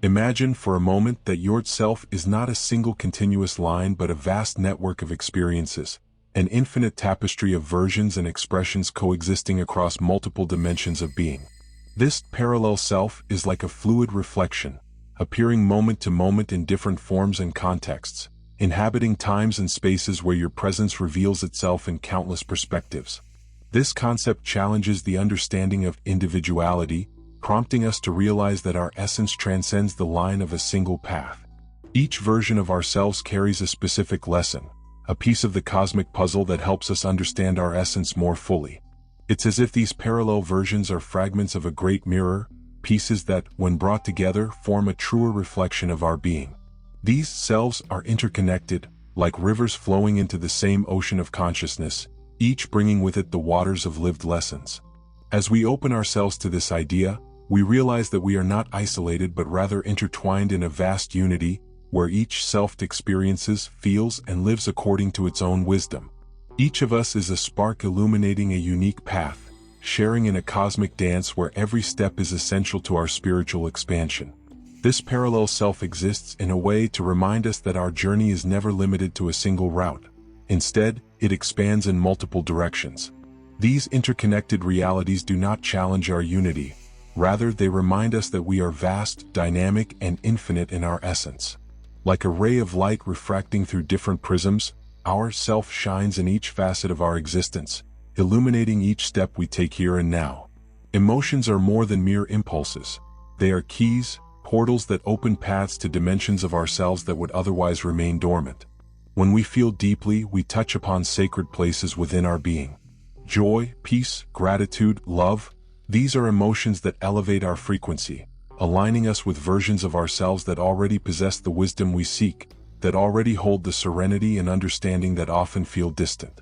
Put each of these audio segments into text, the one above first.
Imagine for a moment that your self is not a single continuous line but a vast network of experiences, an infinite tapestry of versions and expressions coexisting across multiple dimensions of being. This parallel self is like a fluid reflection, appearing moment to moment in different forms and contexts, inhabiting times and spaces where your presence reveals itself in countless perspectives. This concept challenges the understanding of individuality, prompting us to realize that our essence transcends the line of a single path. Each version of ourselves carries a specific lesson, a piece of the cosmic puzzle that helps us understand our essence more fully. It's as if these parallel versions are fragments of a great mirror, pieces that, when brought together, form a truer reflection of our being. These selves are interconnected, like rivers flowing into the same ocean of consciousness, each bringing with it the waters of lived lessons. As we open ourselves to this idea, we realize that we are not isolated but rather intertwined in a vast unity, where each self experiences, feels, and lives according to its own wisdom. Each of us is a spark illuminating a unique path, sharing in a cosmic dance where every step is essential to our spiritual expansion. This parallel self exists in a way to remind us that our journey is never limited to a single route. Instead, it expands in multiple directions. These interconnected realities do not challenge our unity. Rather, they remind us that we are vast, dynamic, and infinite in our essence. Like a ray of light refracting through different prisms, our self shines in each facet of our existence, illuminating each step we take here and now. Emotions are more than mere impulses. They are keys, portals that open paths to dimensions of ourselves that would otherwise remain dormant. When we feel deeply, we touch upon sacred places within our being. Joy, peace, gratitude, love, these are emotions that elevate our frequency, aligning us with versions of ourselves that already possess the wisdom we seek, that already hold the serenity and understanding that often feel distant.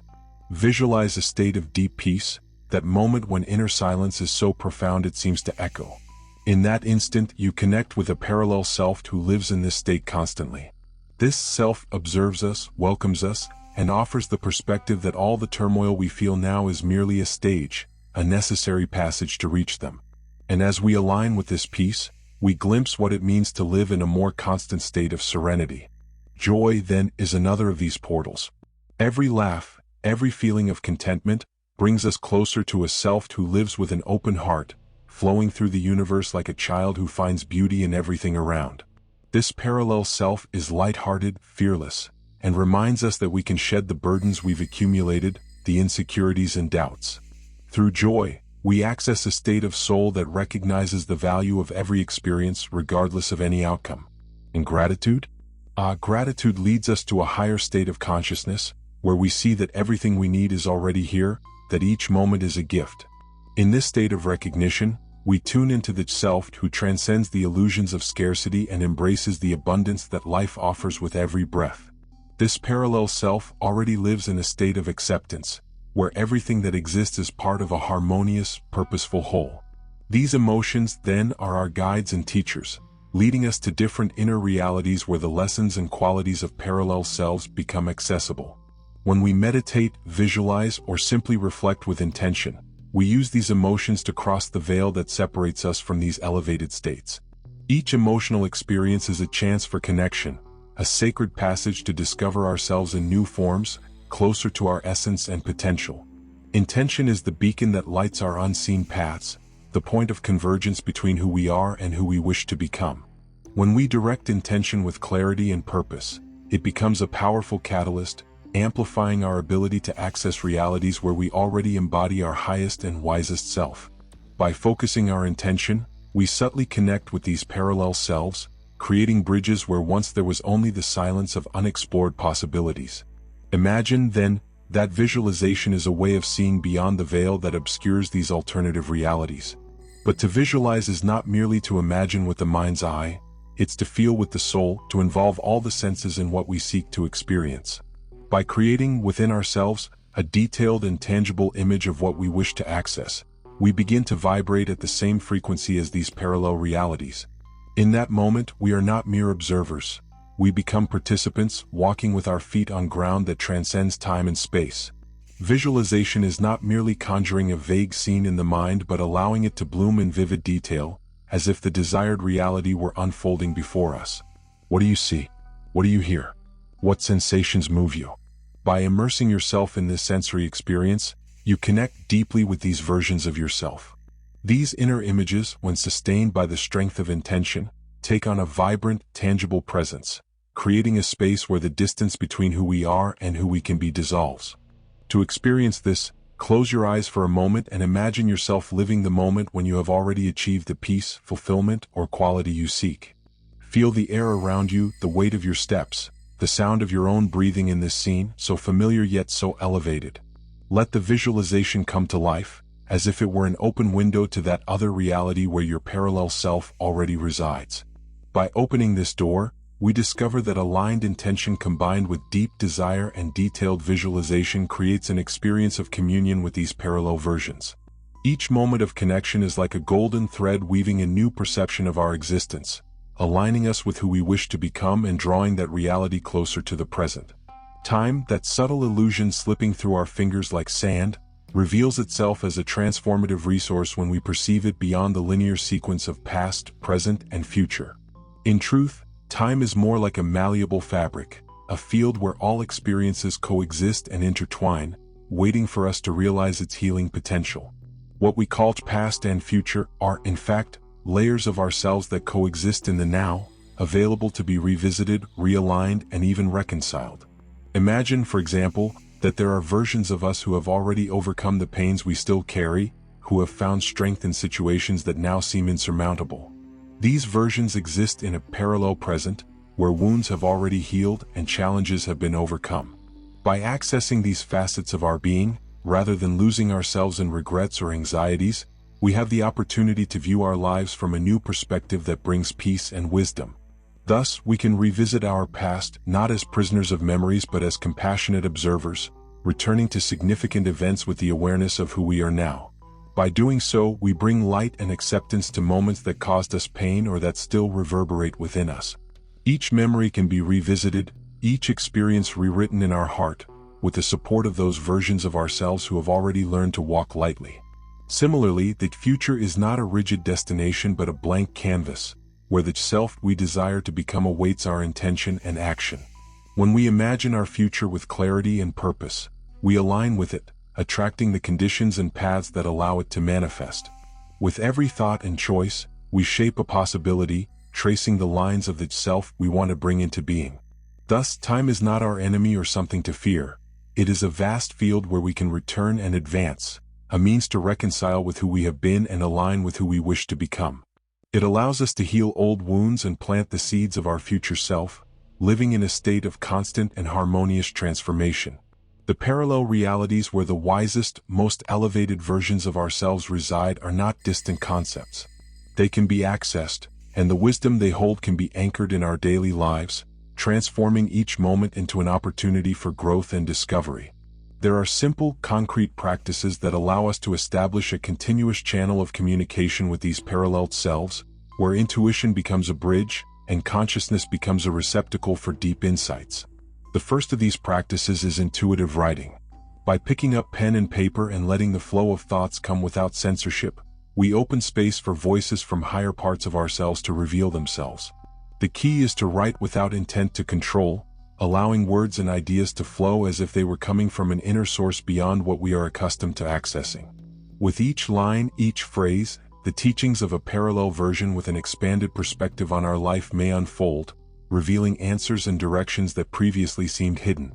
Visualize a state of deep peace, that moment when inner silence is so profound it seems to echo. In that instant, you connect with a parallel self who lives in this state constantly. This self observes us, welcomes us, and offers the perspective that all the turmoil we feel now is merely a stage, a necessary passage to reach them. And as we align with this peace, we glimpse what it means to live in a more constant state of serenity. Joy, then, is another of these portals. Every laugh, every feeling of contentment, brings us closer to a self who lives with an open heart, flowing through the universe like a child who finds beauty in everything around. This parallel self is light-hearted, fearless, and reminds us that we can shed the burdens we've accumulated, the insecurities and doubts. Through joy, we access a state of soul that recognizes the value of every experience regardless of any outcome. And gratitude? Gratitude leads us to a higher state of consciousness, where we see that everything we need is already here, that each moment is a gift. In this state of recognition, we tune into the self who transcends the illusions of scarcity and embraces the abundance that life offers with every breath. This parallel self already lives in a state of acceptance, where everything that exists is part of a harmonious, purposeful whole. These emotions, then, are our guides and teachers, leading us to different inner realities where the lessons and qualities of parallel selves become accessible. When we meditate, visualize, or simply reflect with intention, we use these emotions to cross the veil that separates us from these elevated states. Each emotional experience is a chance for connection, a sacred passage to discover ourselves in new forms, closer to our essence and potential. Intention is the beacon that lights our unseen paths, the point of convergence between who we are and who we wish to become. When we direct intention with clarity and purpose, it becomes a powerful catalyst, amplifying our ability to access realities where we already embody our highest and wisest self. By focusing our intention, we subtly connect with these parallel selves, creating bridges where once there was only the silence of unexplored possibilities. Imagine, then, that visualization is a way of seeing beyond the veil that obscures these alternative realities. But to visualize is not merely to imagine with the mind's eye, it's to feel with the soul, to involve all the senses in what we seek to experience. By creating within ourselves a detailed and tangible image of what we wish to access, we begin to vibrate at the same frequency as these parallel realities. In that moment, we are not mere observers. We become participants, walking with our feet on ground that transcends time and space. Visualization is not merely conjuring a vague scene in the mind but allowing it to bloom in vivid detail, as if the desired reality were unfolding before us. What do you see? What do you hear? What sensations move you? By immersing yourself in this sensory experience, you connect deeply with these versions of yourself. These inner images, when sustained by the strength of intention, take on a vibrant, tangible presence, creating a space where the distance between who we are and who we can be dissolves. To experience this, close your eyes for a moment and imagine yourself living the moment when you have already achieved the peace, fulfillment, or quality you seek. Feel the air around you, the weight of your steps, the sound of your own breathing in this scene, so familiar yet so elevated. Let the visualization come to life, as if it were an open window to that other reality where your parallel self already resides. By opening this door, we discover that aligned intention combined with deep desire and detailed visualization creates an experience of communion with these parallel versions. Each moment of connection is like a golden thread weaving a new perception of our existence, aligning us with who we wish to become and drawing that reality closer to the present. Time, that subtle illusion slipping through our fingers like sand, reveals itself as a transformative resource when we perceive it beyond the linear sequence of past, present, and future. In truth, time is more like a malleable fabric, a field where all experiences coexist and intertwine, waiting for us to realize its healing potential. What we call past and future are, in fact, layers of ourselves that coexist in the now, available to be revisited, realigned, and even reconciled. Imagine, for example, that there are versions of us who have already overcome the pains we still carry, who have found strength in situations that now seem insurmountable. These versions exist in a parallel present, where wounds have already healed and challenges have been overcome. By accessing these facets of our being, rather than losing ourselves in regrets or anxieties, we have the opportunity to view our lives from a new perspective that brings peace and wisdom. Thus, we can revisit our past not as prisoners of memories but as compassionate observers, returning to significant events with the awareness of who we are now. By doing so, we bring light and acceptance to moments that caused us pain or that still reverberate within us. Each memory can be revisited, each experience rewritten in our heart, with the support of those versions of ourselves who have already learned to walk lightly. Similarly, the future is not a rigid destination but a blank canvas, where the self we desire to become awaits our intention and action. When we imagine our future with clarity and purpose, we align with it, attracting the conditions and paths that allow it to manifest. With every thought and choice, we shape a possibility, tracing the lines of the self we want to bring into being. Thus, time is not our enemy or something to fear. It is a vast field where we can return and advance, a means to reconcile with who we have been and align with who we wish to become. It allows us to heal old wounds and plant the seeds of our future self, living in a state of constant and harmonious transformation. The parallel realities where the wisest, most elevated versions of ourselves reside are not distant concepts. They can be accessed, and the wisdom they hold can be anchored in our daily lives, transforming each moment into an opportunity for growth and discovery. There are simple, concrete practices that allow us to establish a continuous channel of communication with these paralleled selves, where intuition becomes a bridge, and consciousness becomes a receptacle for deep insights. The first of these practices is intuitive writing. By picking up pen and paper and letting the flow of thoughts come without censorship, we open space for voices from higher parts of ourselves to reveal themselves. The key is to write without intent to control, allowing words and ideas to flow as if they were coming from an inner source beyond what we are accustomed to accessing. With each line, each phrase, the teachings of a parallel version with an expanded perspective on our life may unfold, revealing answers and directions that previously seemed hidden.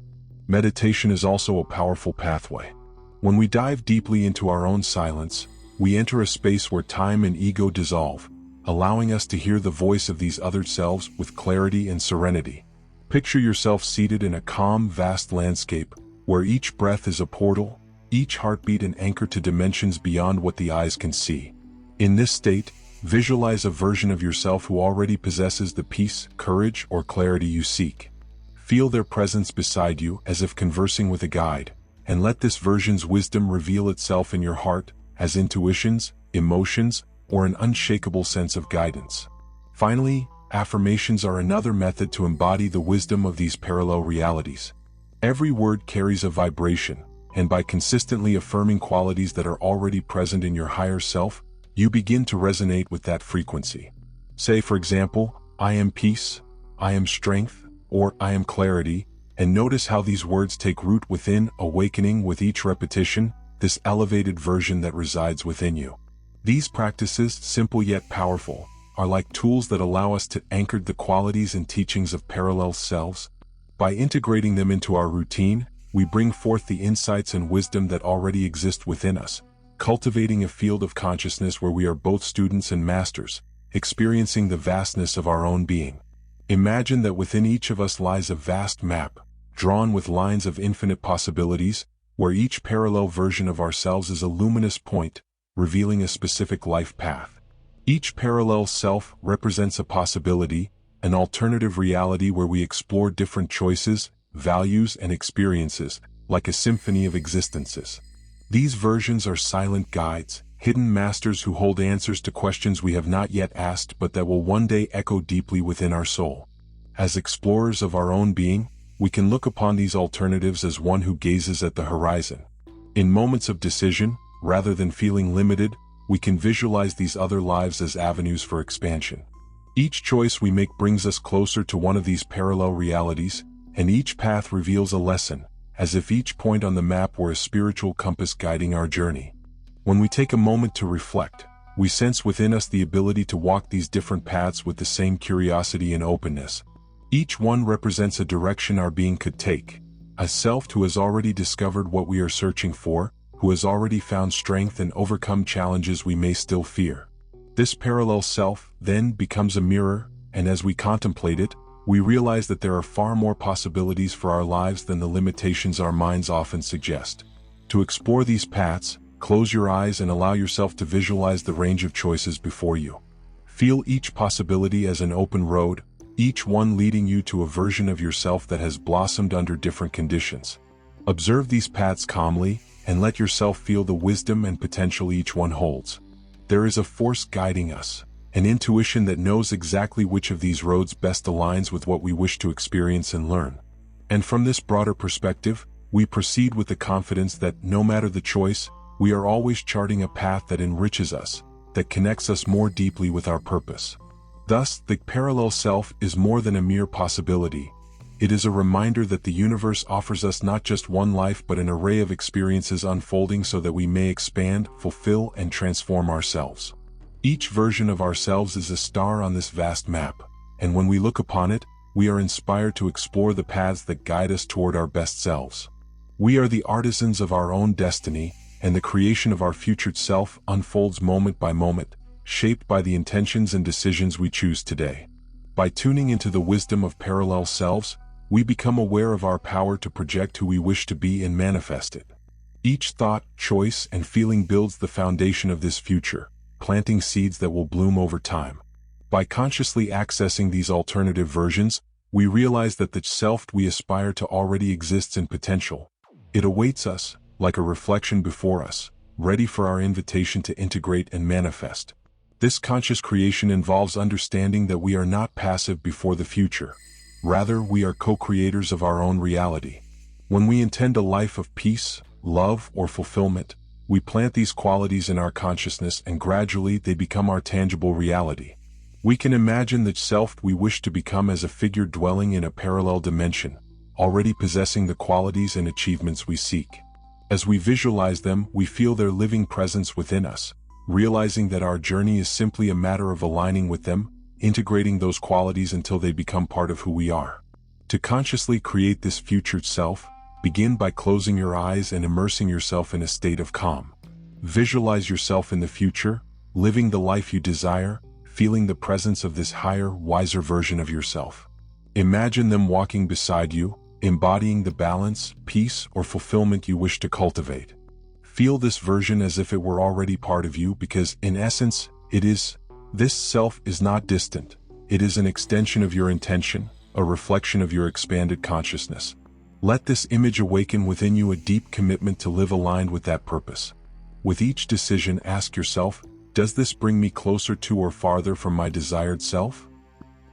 Meditation is also a powerful pathway. When we dive deeply into our own silence, we enter a space where time and ego dissolve, allowing us to hear the voice of these other selves with clarity and serenity. Picture yourself seated in a calm, vast landscape, where each breath is a portal, each heartbeat an anchor to dimensions beyond what the eyes can see. In this state, visualize a version of yourself who already possesses the peace, courage, or clarity you seek. Feel their presence beside you as if conversing with a guide, and let this version's wisdom reveal itself in your heart as intuitions, emotions, or an unshakable sense of guidance. Finally, affirmations are another method to embody the wisdom of these parallel realities. Every word carries a vibration, and by consistently affirming qualities that are already present in your higher self, You begin to resonate with that frequency. Say, for example, I am peace, I am strength, or I am clarity, and notice how these words take root within, awakening with each repetition, this elevated version that resides within you. These practices, simple yet powerful, are like tools that allow us to anchor the qualities and teachings of parallel selves. By integrating them into our routine, we bring forth the insights and wisdom that already exist within us, cultivating a field of consciousness where we are both students and masters, experiencing the vastness of our own being. Imagine that within each of us lies a vast map, drawn with lines of infinite possibilities, where each parallel version of ourselves is a luminous point, revealing a specific life path. Each parallel self represents a possibility, an alternative reality where we explore different choices, values, and experiences, like a symphony of existences. These versions are silent guides, hidden masters who hold answers to questions we have not yet asked but that will one day echo deeply within our soul. As explorers of our own being, we can look upon these alternatives as one who gazes at the horizon. In moments of decision, rather than feeling limited, we can visualize these other lives as avenues for expansion. Each choice we make brings us closer to one of these parallel realities, and each path reveals a lesson, as if each point on the map were a spiritual compass guiding our journey. When we take a moment to reflect, we sense within us the ability to walk these different paths with the same curiosity and openness. Each one represents a direction our being could take, a self who has already discovered what we are searching for, who has already found strength and overcome challenges we may still fear. This parallel self then becomes a mirror, and as we contemplate it, we realize that there are far more possibilities for our lives than the limitations our minds often suggest. To explore these paths, close your eyes and allow yourself to visualize the range of choices before you. Feel each possibility as an open road, each one leading you to a version of yourself that has blossomed under different conditions. Observe these paths calmly, and let yourself feel the wisdom and potential each one holds. There is a force guiding us, an intuition that knows exactly which of these roads best aligns with what we wish to experience and learn. And from this broader perspective, we proceed with the confidence that no matter the choice, we are always charting a path that enriches us, that connects us more deeply with our purpose. Thus, the parallel self is more than a mere possibility. It is a reminder that the universe offers us not just one life but an array of experiences unfolding so that we may expand, fulfill, and transform ourselves. Each version of ourselves is a star on this vast map, and when we look upon it, we are inspired to explore the paths that guide us toward our best selves. We are the artisans of our own destiny, and the creation of our future self unfolds moment by moment, shaped by the intentions and decisions we choose today. By tuning into the wisdom of parallel selves, we become aware of our power to project who we wish to be and manifest it. Each thought, choice, and feeling builds the foundation of this future, planting seeds that will bloom over time. By consciously accessing these alternative versions, we realize that the self we aspire to already exists in potential. It awaits us, like a reflection before us, ready for our invitation to integrate and manifest. This conscious creation involves understanding that we are not passive before the future. Rather, we are co-creators of our own reality. When we intend a life of peace, love, or fulfillment, we plant these qualities in our consciousness and gradually they become our tangible reality. We can imagine the self we wish to become as a figure dwelling in a parallel dimension, already possessing the qualities and achievements we seek. As we visualize them, we feel their living presence within us, realizing that our journey is simply a matter of aligning with them, integrating those qualities until they become part of who we are. To consciously create this future self, begin by closing your eyes and immersing yourself in a state of calm. Visualize yourself in the future, living the life you desire, feeling the presence of this higher, wiser version of yourself. Imagine them walking beside you, embodying the balance, peace, or fulfillment you wish to cultivate. Feel this version as if it were already part of you because, in essence, it is. This self is not distant. It is an extension of your intention, a reflection of your expanded consciousness. Let this image awaken within you a deep commitment to live aligned with that purpose. With each decision, ask yourself, does this bring me closer to or farther from my desired self?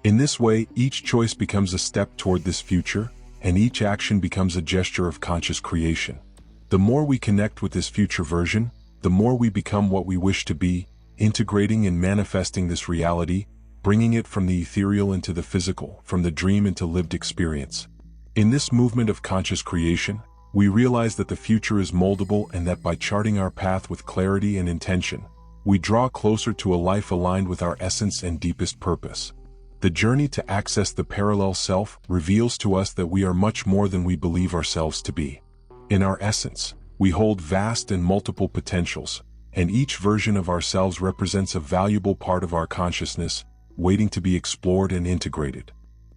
In this way, each choice becomes a step toward this future, and each action becomes a gesture of conscious creation. The more we connect with this future version, the more we become what we wish to be, integrating and manifesting this reality, bringing it from the ethereal into the physical, from the dream into lived experience. In this movement of conscious creation, we realize that the future is moldable and that by charting our path with clarity and intention, we draw closer to a life aligned with our essence and deepest purpose. The journey to access the parallel self reveals to us that we are much more than we believe ourselves to be. In our essence, we hold vast and multiple potentials, and each version of ourselves represents a valuable part of our consciousness, waiting to be explored and integrated.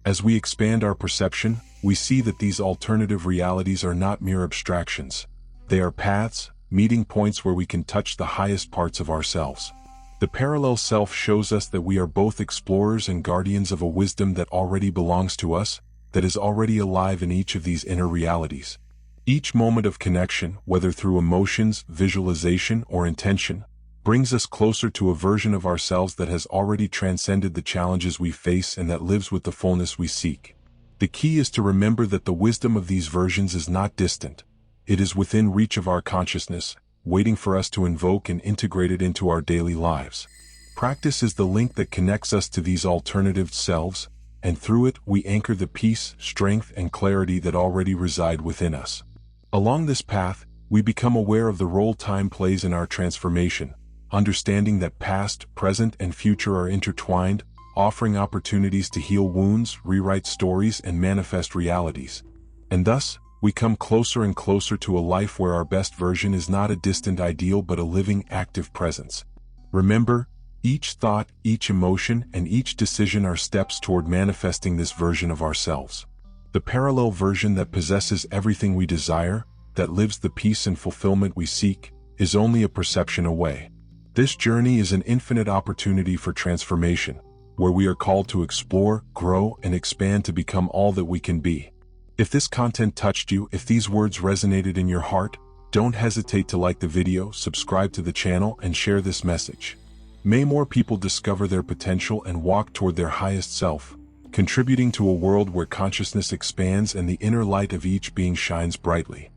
As we expand our perception, we see that these alternative realities are not mere abstractions. They are paths, meeting points where we can touch the highest parts of ourselves. The parallel self shows us that we are both explorers and guardians of a wisdom that already belongs to us, that is already alive in each of these inner realities. Each moment of connection, whether through emotions, visualization, or intention, brings us closer to a version of ourselves that has already transcended the challenges we face and that lives with the fullness we seek. The key is to remember that the wisdom of these versions is not distant. It is within reach of our consciousness, waiting for us to invoke and integrate it into our daily lives. Practice is the link that connects us to these alternative selves, and through it we anchor the peace, strength, and clarity that already reside within us. Along this path, we become aware of the role time plays in our transformation, understanding that past, present, and future are intertwined, offering opportunities to heal wounds, rewrite stories, and manifest realities. And thus, we come closer and closer to a life where our best version is not a distant ideal but a living, active presence. Remember, each thought, each emotion, and each decision are steps toward manifesting this version of ourselves. The parallel version that possesses everything we desire, that lives the peace and fulfillment we seek, is only a perception away. This journey is an infinite opportunity for transformation, where we are called to explore, grow, and expand to become all that we can be. If this content touched you, if these words resonated in your heart, don't hesitate to like the video, subscribe to the channel, and share this message. May more people discover their potential and walk toward their highest self, contributing to a world where consciousness expands and the inner light of each being shines brightly.